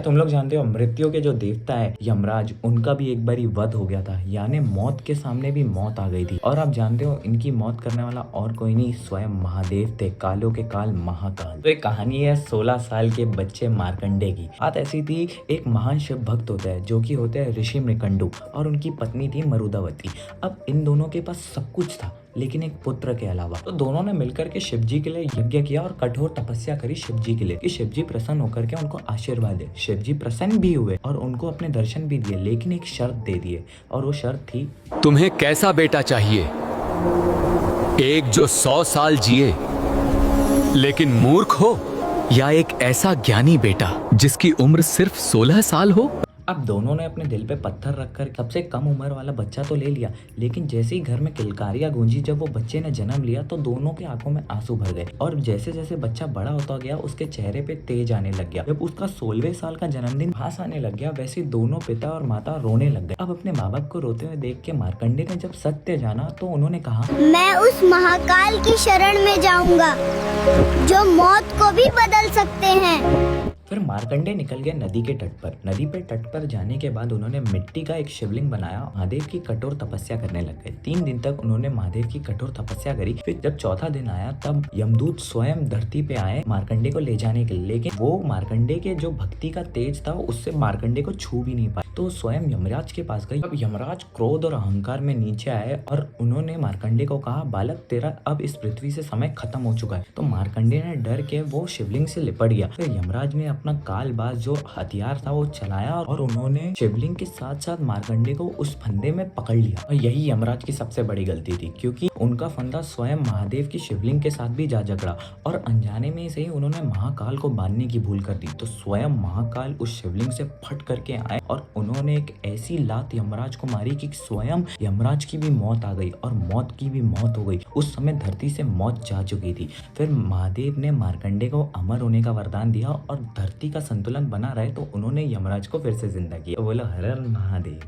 तुम लोग जानते हो मृत्यु के जो देवता है यमराज, उनका भी एक बारी वध हो गया था, यानी मौत के सामने भी मौत आ गई थी। और आप जानते हो इनकी मौत करने वाला और कोई नहीं, स्वयं महादेव थे, कालों के काल महाकाल। तो एक कहानी है 16 साल के बच्चे मार्कंडे की। बात ऐसी थी, एक महान शिव भक्त होता है जो कि होते हैं ऋषि मृकंडू, और उनकी पत्नी थी मरुदावती। अब इन दोनों के पास सब कुछ था लेकिन एक पुत्र के अलावा। तो दोनों ने मिलकर के शिव जी के लिए यज्ञ किया और कठोर तपस्या करी शिव जी के लिए कि शिव जी प्रसन्न होकर के उनको आशीर्वाद दे। शिव जी प्रसन्न भी हुए और उनको अपने दर्शन भी दिए, लेकिन एक शर्त दे दिए, और वो शर्त थी, तुम्हें कैसा बेटा चाहिए? एक जो 100 साल जिए लेकिन मूर्ख हो, या एक ऐसा ज्ञानी बेटा जिसकी उम्र सिर्फ 16 साल हो? अब दोनों ने अपने दिल पे पत्थर रखकर सबसे कम उम्र वाला बच्चा तो ले लिया, लेकिन जैसे ही घर में किलकारियां गूंजी जब वो बच्चे ने जन्म लिया तो दोनों के आंखों में आंसू भर गए। और जैसे जैसे बच्चा बड़ा होता गया उसके चेहरे पे तेज आने लग गया। जब उसका 16वें साल का जन्मदिन पास आने लग गया, वैसे दोनों पिता और माता रोने लग गए। अब अपने माँ बाप को रोते हुए देख के मार्कंडे ने जब सत्य जाना तो उन्होंने कहा, मैं उस महाकाल की शरण में जाऊंगा जो मौत को भी बदल सकते हैं। फिर मार्कंडे निकल गए नदी के तट पर। नदी पे तट पर जाने के बाद उन्होंने मिट्टी का एक शिवलिंग बनाया, महादेव की कठोर तपस्या करने लग गए। 3 दिन तक उन्होंने महादेव की कठोर तपस्या करी। फिर जब चौथा दिन आया तब यमदूत स्वयं धरती पे आए मार्कंडे को ले जाने के लिए, लेकिन वो मार्कंडे के जो भक्ति का तेज था उससे मार्कंडे को छू भी नहीं पाए। तो स्वयं यमराज के पास गई। अब यमराज क्रोध और अहंकार में नीचे आए और उन्होंने मार्कंडे को कहा, बालक तेरा अब इस पृथ्वी से समय खत्म हो चुका है। तो मार्कंडे ने डर के वो शिवलिंग से लिपट गया। फिर यमराज ने अपना कालबाज जो हथियार था वो चलाया और उन्होंने शिवलिंग के साथ साथ मार्कंडे को उस फंदे में पकड़ लिया। और यही यमराज की सबसे बड़ी गलती थी, क्योंकि उनका फंदा स्वयं महादेव की शिवलिंग के साथ भी जा झगड़ा और अनजाने में से ही उन्होंने महाकाल को बांधने की भूल कर दी। तो स्वयं महाकाल उस शिवलिंग से फट करके आए और उन्होंने एक ऐसी लात यमराज को मारी कि स्वयं यमराज की भी मौत आ गई और मौत की भी मौत हो गई। उस समय धरती से मौत जा चुकी थी। फिर महादेव ने मार्कंडे को अमर होने का वरदान दिया और धरती का संतुलन बना रहे, तो उन्होंने यमराज को फिर से जिंदा किया। तो बोला हर हर महादेव।